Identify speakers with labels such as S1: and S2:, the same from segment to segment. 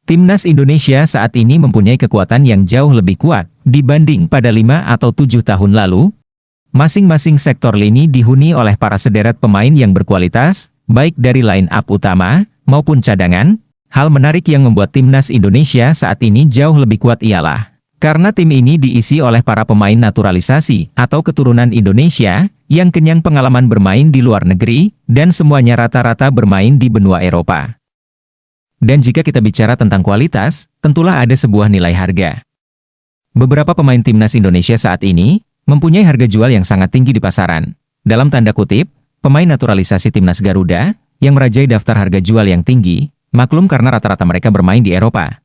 S1: Timnas Indonesia saat ini mempunyai kekuatan yang jauh lebih kuat dibanding pada 5 atau 7 tahun lalu. Masing-masing sektor lini dihuni oleh para sederet pemain yang berkualitas, baik dari line-up utama maupun cadangan. Hal menarik yang membuat Timnas Indonesia saat ini jauh lebih kuat ialah karena tim ini diisi oleh para pemain naturalisasi atau keturunan Indonesia yang kenyang pengalaman bermain di luar negeri dan semuanya rata-rata bermain di benua Eropa. Dan jika kita bicara tentang kualitas, tentulah ada sebuah nilai harga. Beberapa pemain Timnas Indonesia saat ini mempunyai harga jual yang sangat tinggi di pasaran. Dalam tanda kutip, pemain naturalisasi Timnas Garuda yang merajai daftar harga jual yang tinggi, maklum karena rata-rata mereka bermain di Eropa.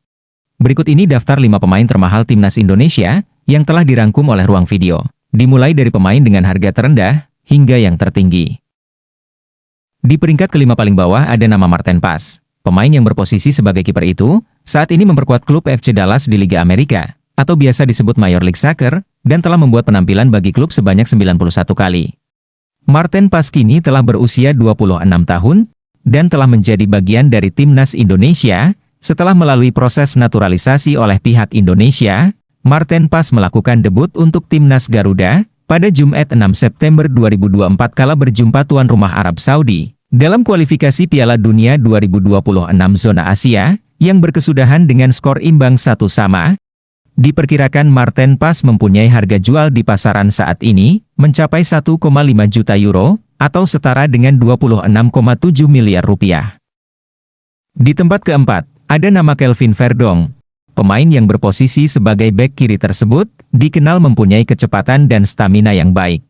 S1: Berikut ini daftar 5 pemain termahal Timnas Indonesia yang telah dirangkum oleh ruang video, dimulai dari pemain dengan harga terendah hingga yang tertinggi. Di peringkat kelima paling bawah ada nama Marten Pas. Pemain yang berposisi sebagai kiper itu, saat ini memperkuat klub FC Dallas di Liga Amerika, atau biasa disebut Major League Soccer, dan telah membuat penampilan bagi klub sebanyak 91 kali. Marten Pas kini telah berusia 26 tahun, dan telah menjadi bagian dari Timnas Indonesia. Setelah melalui proses naturalisasi oleh pihak Indonesia, Marten Pas melakukan debut untuk Timnas Garuda, pada Jumat 6 September 2024 kala berjumpa tuan rumah Arab Saudi. Dalam kualifikasi Piala Dunia 2026 zona Asia, yang berkesudahan dengan skor imbang 1-1, diperkirakan Marten Pas mempunyai harga jual di pasaran saat ini, mencapai 1,5 juta euro, atau setara dengan 26,7 miliar rupiah. Di tempat keempat, ada nama Kelvin Verdong. Pemain yang berposisi sebagai bek kiri tersebut, dikenal mempunyai kecepatan dan stamina yang baik.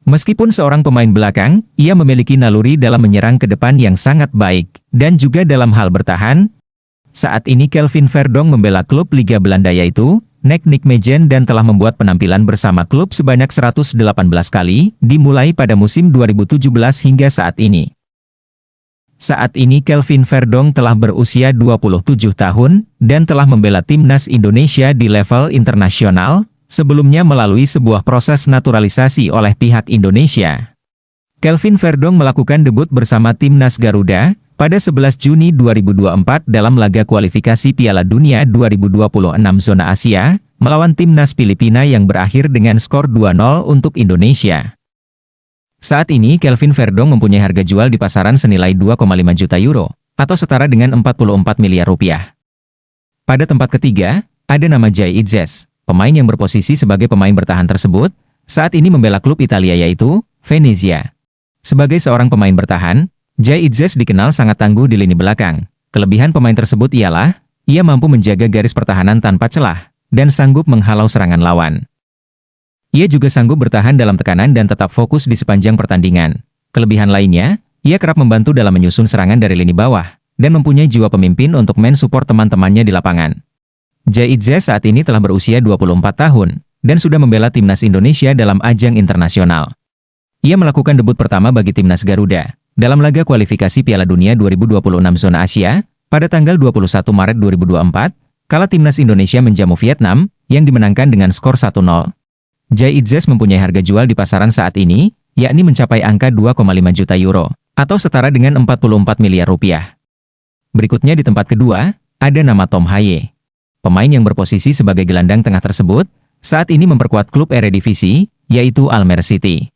S1: Meskipun seorang pemain belakang, ia memiliki naluri dalam menyerang ke depan yang sangat baik, dan juga dalam hal bertahan. Saat ini Kelvin Verdong membela klub Liga Belanda yaitu NEC Nijmegen dan telah membuat penampilan bersama klub sebanyak 118 kali, dimulai pada musim 2017 hingga saat ini. Saat ini Kelvin Verdong telah berusia 27 tahun, dan telah membela Timnas Indonesia di level internasional, sebelumnya melalui sebuah proses naturalisasi oleh pihak Indonesia. Kelvin Verdong melakukan debut bersama Timnas Garuda pada 11 Juni 2024 dalam laga kualifikasi Piala Dunia 2026 zona Asia, melawan Timnas Filipina yang berakhir dengan skor 2-0 untuk Indonesia. Saat ini Kelvin Verdong mempunyai harga jual di pasaran senilai 2,5 juta euro, atau setara dengan 44 miliar rupiah. Pada tempat ketiga, ada nama Jay Itzes. Pemain yang berposisi sebagai pemain bertahan tersebut, saat ini membela klub Italia yaitu Venezia. Sebagai seorang pemain bertahan, Jay Itzes dikenal sangat tangguh di lini belakang. Kelebihan pemain tersebut ialah, ia mampu menjaga garis pertahanan tanpa celah, dan sanggup menghalau serangan lawan. Ia juga sanggup bertahan dalam tekanan dan tetap fokus di sepanjang pertandingan. Kelebihan lainnya, ia kerap membantu dalam menyusun serangan dari lini bawah, dan mempunyai jiwa pemimpin untuk men-support teman-temannya di lapangan. Jay Itzes saat ini telah berusia 24 tahun, dan sudah membela Timnas Indonesia dalam ajang internasional. Ia melakukan debut pertama bagi Timnas Garuda, dalam laga kualifikasi Piala Dunia 2026 zona Asia, pada tanggal 21 Maret 2024, kala Timnas Indonesia menjamu Vietnam, yang dimenangkan dengan skor 1-0. Jay Itzes mempunyai harga jual di pasaran saat ini, yakni mencapai angka 2,5 juta euro, atau setara dengan 44 miliar rupiah. Berikutnya di tempat kedua, ada nama Tom Haye. Pemain yang berposisi sebagai gelandang tengah tersebut, saat ini memperkuat klub Eredivisie, yaitu Almere City.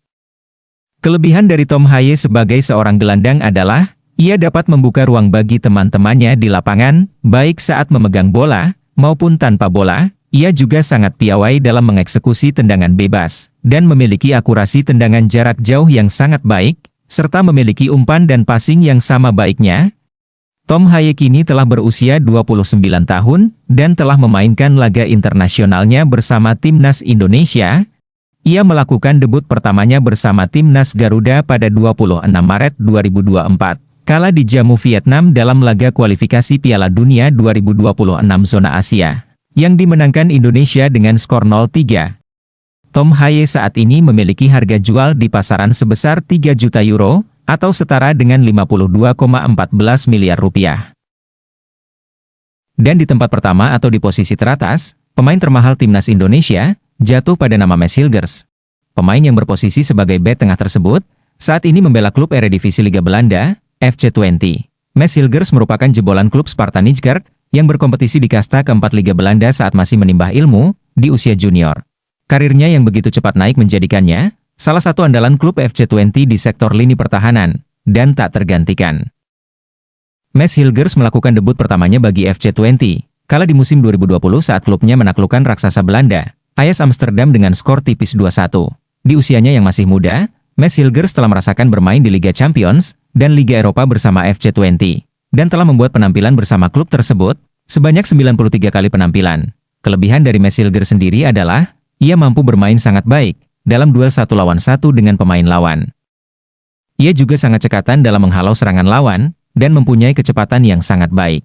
S1: Kelebihan dari Tom Haye sebagai seorang gelandang adalah, ia dapat membuka ruang bagi teman-temannya di lapangan, baik saat memegang bola, maupun tanpa bola. Ia juga sangat piawai dalam mengeksekusi tendangan bebas, dan memiliki akurasi tendangan jarak jauh yang sangat baik, serta memiliki umpan dan passing yang sama baiknya. Tom Haye kini telah berusia 29 tahun, dan telah memainkan laga internasionalnya bersama Timnas Indonesia. Ia melakukan debut pertamanya bersama Timnas Garuda pada 26 Maret 2024, kala dijamu Vietnam dalam laga kualifikasi Piala Dunia 2026 zona Asia, yang dimenangkan Indonesia dengan skor 0-3. Tom Haye saat ini memiliki harga jual di pasaran sebesar 3 juta euro, atau setara dengan 52,14 miliar rupiah. Dan di tempat pertama atau di posisi teratas, pemain termahal Timnas Indonesia, jatuh pada nama Mads Hilgers. Pemain yang berposisi sebagai bek tengah tersebut, saat ini membela klub Eredivisie Liga Belanda, FC Twente. Mads Hilgers merupakan jebolan klub Sparta Nijkerk, yang berkompetisi di kasta keempat Liga Belanda saat masih menimba ilmu di usia junior. Karirnya yang begitu cepat naik menjadikannya salah satu andalan klub FC20 di sektor lini pertahanan dan tak tergantikan. Mads Hilgers melakukan debut pertamanya bagi FC20 kala di musim 2020 saat klubnya menaklukkan raksasa Belanda, Ajax Amsterdam dengan skor tipis 2-1. Di usianya yang masih muda, Mads Hilgers telah merasakan bermain di Liga Champions dan Liga Eropa bersama FC20 dan telah membuat penampilan bersama klub tersebut sebanyak 93 kali penampilan. Kelebihan dari Mads Hilgers sendiri adalah ia mampu bermain sangat baik dalam duel 1 lawan 1 dengan pemain lawan. Ia juga sangat cekatan dalam menghalau serangan lawan dan mempunyai kecepatan yang sangat baik.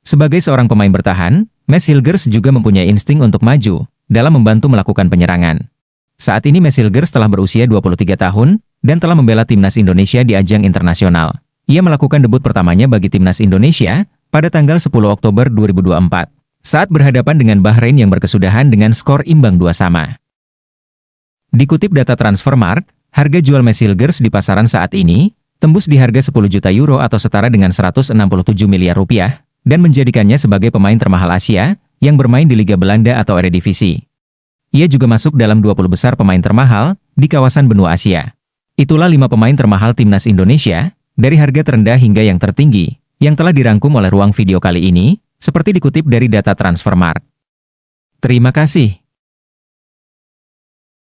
S1: Sebagai seorang pemain bertahan, Mads Hilgers juga mempunyai insting untuk maju dalam membantu melakukan penyerangan. Saat ini Mads Hilgers telah berusia 23 tahun dan telah membela timnas Indonesia di ajang internasional. Ia melakukan debut pertamanya bagi timnas Indonesia pada tanggal 10 Oktober 2024 saat berhadapan dengan Bahrain yang berkesudahan dengan skor imbang 2-2. Dikutip data Transfermarkt, harga jual Mads Hilgers di pasaran saat ini tembus di harga 10 juta euro atau setara dengan 167 miliar rupiah, dan menjadikannya sebagai pemain termahal Asia yang bermain di Liga Belanda atau Eredivisie. Ia juga masuk dalam 20 besar pemain termahal di kawasan benua Asia. Itulah 5 pemain termahal timnas Indonesia, dari harga terendah hingga yang tertinggi, yang telah dirangkum oleh ruang video kali ini, seperti dikutip dari data Transfermarkt. Terima kasih.